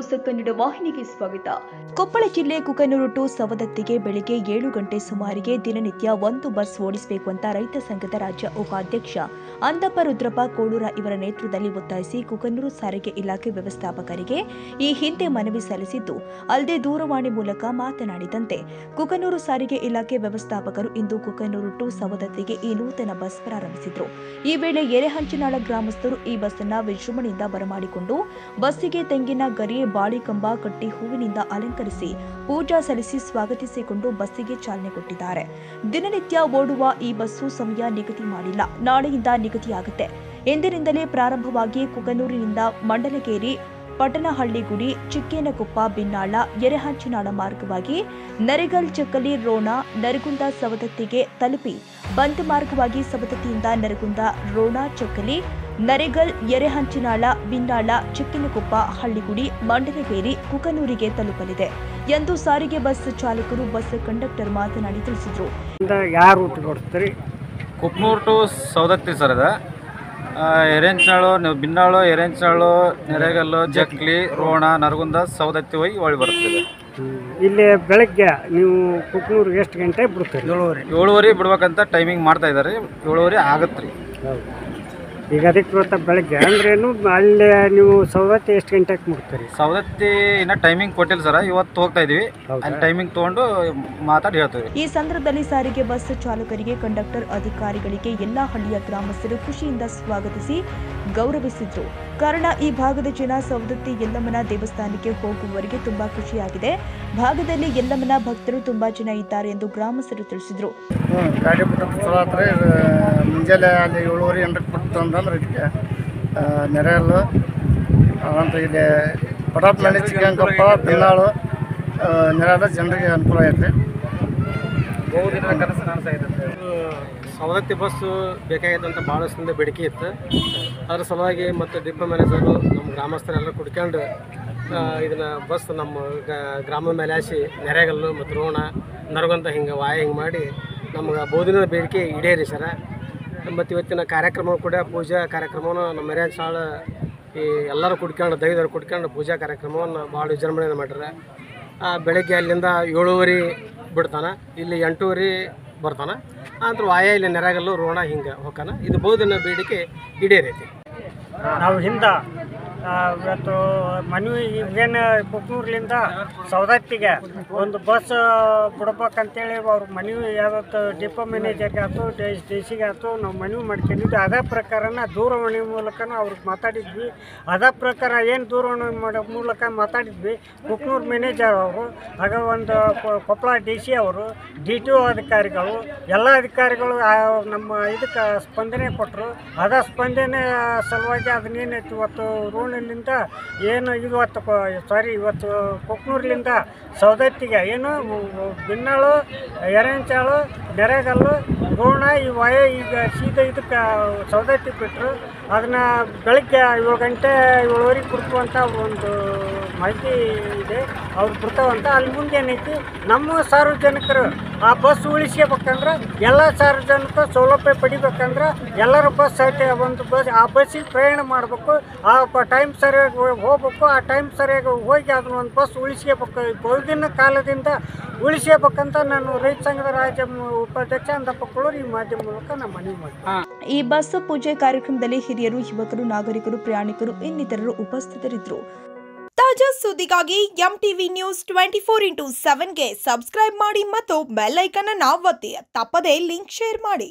News Kannada ವಾಹಿನಿಗೆ ಸ್ವಾಗತ. ಕೊಪ್ಪಳ ಜಿಲ್ಲೆ ಕುಕನೂರು ಟು ಸವದತ್ತಿಗೆ ಬೆಳಗ್ಗೆ 7 ಗಂಟೆ ಸುಮಾರಿಗೆ ದಿನನಿತ್ಯ ಒಂದು ಬಸ್ ಓಡಿಸಬೇಕು ಅಂತ ರೈತ ಸಂಘದ ರಾಜ್ಯ ಉಪಾಧ್ಯಕ್ಷ ಅಂದಪ್ಪ ರುದ್ರಪ್ಪ ಕೋಳೂರ ಇವರ ನೇತೃತ್ವದಲ್ಲಿ ಒತ್ತಾಯಿಸಿ ಕುಕನೂರು ಸಾರಿಗೆ ಇಲಾಖೆ ವ್ಯವಸ್ಥಾಪಕರಿಗೆ ಈ ಹಿಂದೆ ಮನವಿ ಸಲ್ಲಿಸಿದ್ದು ಅಲ್ಲದೆ ದೂರವಾಣಿ ಮೂಲಕ ಮಾತನಾಡಿದಂತೆ ಕುಕನೂರು ಸಾರಿಗೆ ಇಲಾಖೆ ವ್ಯವಸ್ಥಾಪಕರು ಇಂದು ಕುಕನೂರು ಟು ಸವದತ್ತಿಗೆ ಈ ನೂತನ ಬಸ್ ಪ್ರಾರಂಭಿಸಿದರು. ಈ ವೇಳೆ ಎರೆಹಂಚಿನಾಳ ಗ್ರಾಮಸ್ಥರು ಈ ಬಸ್ ಅನ್ನು ವಿಜೃಂಭಣೆಯಿಂದ ಬರಮಾಡಿಕೊಂಡು ಬಸ್ಸಿಗೆ ತೆಂಗಿನ ಗರಿ ಬಾಳಿಕಂಬ ಕಟ್ಟಿ ಹೂವಿನಿಂದ ಅಲಂಕರಿಸಿ ಪೂಜಾ ಸಲ್ಲಿಸಿ ಸ್ವಾಗತಿಸಿಕೊಂಡು ಬಸ್ಸಿಗೆ ಚಾಲನೆ ಕೊಟ್ಟಿದ್ದಾರೆ. ದಿನನಿತ್ಯ ಓಡುವ ಈ ಬಸ್ಸು ಸಮಯ ನಿಗದಿ ಮಾಡಿಲ್ಲ, ನಾಳೆಯಿಂದ ನಿಗದಿಯಾಗುತ್ತೆ. ಎಂದಿನಿಂದಲೇ ಪ್ರಾರಂಭವಾಗಿ ಕುಕನೂರಿನಿಂದ ಮಂಡಲಗೇರಿ, ಪಟನಹಳ್ಳಿಗುಡಿ, ಚಿಕ್ಕೇನಕೊಪ್ಪ, ಬಿನ್ನಾಳ, ಎರೆಹಂಚಿನಾಳ ಮಾರ್ಗವಾಗಿ ನರಿಗಲ್, ಚಕ್ಕಲಿ, ರೋಣ, ನರಗುಂದ, ಸವದತ್ತಿಗೆ ತಲುಪಿ ಬಂದ್ ಮಾರ್ಗವಾಗಿ ಸವದತ್ತಿಯಿಂದ ನರಗುಂದ, ರೋಣ, ಚಕ್ಕಲಿ, ನರೇಗಲ್, ಎರೆಹಂಚಿನಾಳ, ಬಿನ್ನಾಳ, ಚಿಕ್ಕೇನಕೊಪ್ಪ, ಹಳ್ಳಿಗುಡಿ, ಮಂಡಲಗೇರಿ, ಕುಕನೂರಿಗೆ ತಲುಪಲಿದೆ ಎಂದು ಸಾರಿಗೆ ಬಸ್ ಚಾಲಕರು, ಬಸ್ ಕಂಡಕ್ಟರ್ ಮಾತನಾಡಿ ತಿಳಿಸಿದರು. ಕುಕ್ನೂರು ಟು ಸವದತ್ತಿ ಸರ್ ಅದ ಎರೆಂಚಾಳು, ಬಿನ್ನಾಳು, ಎರೆಂಚಾಳು, ನೆರೆಗಲ್ಲು, ಜಕ್ಲಿ, ರೋಣ, ನರಗುಂದ, ಸವದತ್ತಿ ಹೋಗಿ ಒಳ್ಳೆ ಬರ್ತದೆ. ಇಲ್ಲಿ ಬೆಳಗ್ಗೆ ನೀವು ಕುಕ್ನೂರಿಗೆ ಎಷ್ಟು ಗಂಟೆ ಬಿಡ್ತೀರಿ? 7:30 ಬಿಡ್ಬೇಕಂತ ಟೈಮಿಂಗ್ ಮಾಡ್ತಾ ಇದ್ದಾರೆ. 7:30 ಆಗತ್ತೆ ರೀ. ಈಗ ಅದಕ್ಕೆ ಬೆಳಗ್ಗೆ ಅಂದ್ರೇನು ಅಲ್ಲಿ ನೀವು ಸವದತ್ತಿ ಎಷ್ಟು ಗಂಟೆಗೆ ಮುಟ್ತೀರಿ? ಸವದತ್ತಿ ಇನ್ನ ಟೈಮಿಂಗ್ ಕೊಟ್ಟಿಲ್ಲ ಸರ್, ಇವತ್ತು ಹೋಗ್ತಾ ಇದೀವಿ. ಅಲ್ಲಿ ಟೈಮಿಂಗ್ ತಗೊಂಡು ಮಾತಾಡಿ ಹೇಳ್ತೀವಿ. ಈ ಸಂದರ್ಭದಲ್ಲಿ ಸಾರಿಗೆ ಬಸ್ ಚಾಲಕರಿಗೆ, ಕಂಡಕ್ಟರ್, ಅಧಿಕಾರಿಗಳಿಗೆ ಎಲ್ಲಾ ಹಳ್ಳಿಯ ಗ್ರಾಮಸ್ಥರು ಖುಷಿಯಿಂದ ಸ್ವಾಗತಿಸಿ ಗೌರವಿಸಿದ್ರು. ಕಾರಣ ಈ ಭಾಗದ ಜನ ಸವದತ್ತಿ ಯಲ್ಲಮ್ಮನ ದೇವಸ್ಥಾನಕ್ಕೆ ಹೋಗುವವರಿಗೆ ತುಂಬಾ ಖುಷಿಯಾಗಿದೆ. ಭಾಗದಲ್ಲಿ ಯಲ್ಲಮ್ಮನ ಭಕ್ತರು ತುಂಬಾ ಜನ ಇದ್ದಾರೆ ಎಂದು ಗ್ರಾಮಸ್ಥರು ತಿಳಿಸಿದರು. ಗಾಡಿ ಬಿಟ್ಟು ಮುಂಜಾನೆ ಅಲ್ಲಿ 7:30 8ಕ್ಕೆ ಬಿಟ್ಟು ಅಂತಂದ್ರೆ ಇದಕ್ಕೆ ನೆರೆಯಲ್ಲು ಅಂತ ಇಲ್ಲಿ ಪಟಾಪ್ನಳ್ಳಿ, ಚಿಕ್ಕಂಕಪ್ಪ, ಬಿನ್ನಾಳು, ನೆರೆದ ಜನರಿಗೆ ಅನುಕೂಲ ಐತೆ. ಸವದತ್ತಿ ಬಸ್ಸು ಬೇಕಾಗಿತ್ತು ಅಂತ ಭಾಳ ದಿವಸದಿಂದ ಬೇಡಿಕೆ ಇತ್ತು. ಅದ್ರ ಸಲುವಾಗಿ ಮತ್ತು ಡಿಪೋ ಮ್ಯಾನೇಜರು ನಮ್ಮ ಗ್ರಾಮಸ್ಥರೆಲ್ಲ ಕುಡ್ಕೊಂಡು ಇದನ್ನು ಬಸ್ ನಮ್ಮ ಗ್ರಾಮದ ಮೇಲೆ ಹಾಸಿ ನೆರೆಗಲ್ಲು ಮತ್ತು ರೋಣ, ನರಗುಂದ ಹಿಂಗೆ ಹಿಂಗೆ ಮಾಡಿ ನಮ್ಗೆ ಬಹುದಿನದ ಬೇಡಿಕೆ ಈಡೇರಿ ಸರ. ಮತ್ತು ಇವತ್ತಿನ ಕಾರ್ಯಕ್ರಮ ಕೂಡ ಪೂಜಾ ಕಾರ್ಯಕ್ರಮವನ್ನು ನಮ್ಮ ಎರೆಹಂಚಿನಾಳ ಈ ಎಲ್ಲರೂ ಕುಡ್ಕೊಂಡು ದೈವರು ಕುಡ್ಕೊಂಡು ಪೂಜಾ ಕಾರ್ಯಕ್ರಮವನ್ನು ಭಾಳ ವಿಜೃಂಭಣೆಯನ್ನು ಮಾಡ್ಯಾರ. ಬೆಳಗ್ಗೆ ಅಲ್ಲಿಂದ 7:30 ಬಿಡ್ತಾನೆ, ಇಲ್ಲಿ 8:30 ಬರ್ತಾನೆ. ಅಂದ್ರೆ ಇಲ್ಲಿ ನೆರೆಗಲ್ಲು, ರೋಣ ಹಿಂಗೆ ಹೋಗ್ತಾನೆ. ಇದು ಬಹುದಿನ ಬೇಡಿಕೆ ಈಡೇರೈತಿ. ನಾವು ಹಿಂದೆ ಇವತ್ತು ಮನವಿ ಏನು ಕುಕ್ನೂರ್ಲಿಂದ ಸವದತ್ತಿಗೆ ಒಂದು ಬಸ್ ಬಿಡ್ಬೇಕಂತೇಳಿ ಅವ್ರ ಮನವಿ ಯಾವತ್ತು ಡಿಪೋ ಮ್ಯಾನೇಜರ್ಗೆ ಆಯ್ತು, ಡಿ ಸಿಗೆ ಆಯ್ತು ನಾವು ಮನವಿ ಮಾಡ್ಕೊಂಡಿದ್ವಿ. ಅದೇ ಪ್ರಕಾರನ ದೂರವಾಣಿ ಮೂಲಕನೂ ಅವ್ರಿಗೆ ಮಾತಾಡಿದ್ವಿ. ಅದೇ ಪ್ರಕಾರ ಏನು ದೂರವಾಣಿ ಮೂಲಕ ಮಾತಾಡಿದ್ವಿ. ಕುಕ್ನೂರು ಮ್ಯಾನೇಜರ್ ಅವರು, ಆಗ ಒಂದು ಕೊಪ್ಪಳ ಡಿ ಸಿ ಅವರು, DTO ಅಧಿಕಾರಿಗಳು, ಎಲ್ಲ ಅಧಿಕಾರಿಗಳು ನಮ್ಮ ಇದಕ್ಕೆ ಸ್ಪಂದನೆ ಕೊಟ್ಟರು. ಅದೇ ಸ್ಪಂದನೆ ಸಲುವಾಗಿ ಅದನ್ನೇನೈತಿ ಇವತ್ತು ರೋಣಲ್ಲಿಂದ ಏನು ಇವತ್ತು ಕುಕ್ನೂರ್ಲಿಂದ ಸವದತ್ತಿಗೆ ಏನು ಬಿನ್ನಾಳು, ಎರೆಹಂಚಾಳು, ನೆರೆಗಲ್ಲು, ರೋಣ ಈ ಈಗ ಸೀದಾ ಇದಕ್ಕೆ ಸವದತ್ತಿ ಬಿಟ್ಟರು. ಅದನ್ನು ಬೆಳಗ್ಗೆ 7 ಗಂಟೆ 7:30 ಬಿಡ್ತು ಅವ್ರು ಒಂದು ಮಾಹಿತಿ ಇದೆ. ಅವ್ರು ಬಿಡ್ತಾವಂತ. ಅಲ್ಲಿ ಮುಂದೆ ಏನೈತಿ ನಮ್ಮ ಸಾರ್ವಜನಿಕರು ಆ ಬಸ್ ಉಳಿಸ್ಕೋಬೇಕಂದ್ರೆ ಎಲ್ಲ ಸಾರ್ವಜನಿಕರು ಸೌಲಭ್ಯ ಪಡಿಬೇಕಂದ್ರೆ ಎಲ್ಲರೂ ಬಸ್ ಐತೆ, ಒಂದು ಬಸ್ ಆ ಬಸ್ಸಿಗೆ ಪ್ರಯಾಣ ಮಾಡಬೇಕು. ಆ ಟೈಮ್ ಸರಿಯಾಗಿ ಹೋಗ್ಬೇಕು. ಆ ಟೈಮ್ ಸರಿಯಾಗಿ ಹೋಗಿ ಅದನ್ನ ಒಂದು ಬಸ್ ಉಳಿಸ್ಕೋಬೇಕು. ಬಹುದಿನ ಕಾಲದಿಂದ ಉಳಿಸ್ಕೋಬೇಕಂತ ನಾನು ರೈತ ಸಂಘದ ರಾಜ್ಯ ಉಪಾಧ್ಯಕ್ಷ ಅಂದಪ್ಪ ಕೋಳೂರು ಈ ಮಾಧ್ಯಮ ಮೂಲಕ ನಾನು ಮನವಿ ಮಾಡ್ತೀನಿ. ಈ ಬಸ್ ಪೂಜೆ ಕಾರ್ಯಕ್ರಮದಲ್ಲಿ ಹಿರಿಯರು, ಯುವಕರು, ನಾಗರಿಕರು, ಪ್ರಯಾಣಿಕರು ಇನ್ನಿತರರು ಉಪಸ್ಥಿತರಿದ್ದರು. ತಾಜಾ ಸುದ್ದಿಗಾಗಿ MTV ನ್ಯೂಸ್ 24x7ಗೆ ಸಬ್ಸ್ಕ್ರೈಬ್ ಮಾಡಿ ಮತ್ತು ಬೆಲ್ ಐಕಾನ್ ಅನ್ನು ಒತ್ತಿ. ತಪ್ಪದೇ ಲಿಂಕ್ ಶೇರ್ ಮಾಡಿ.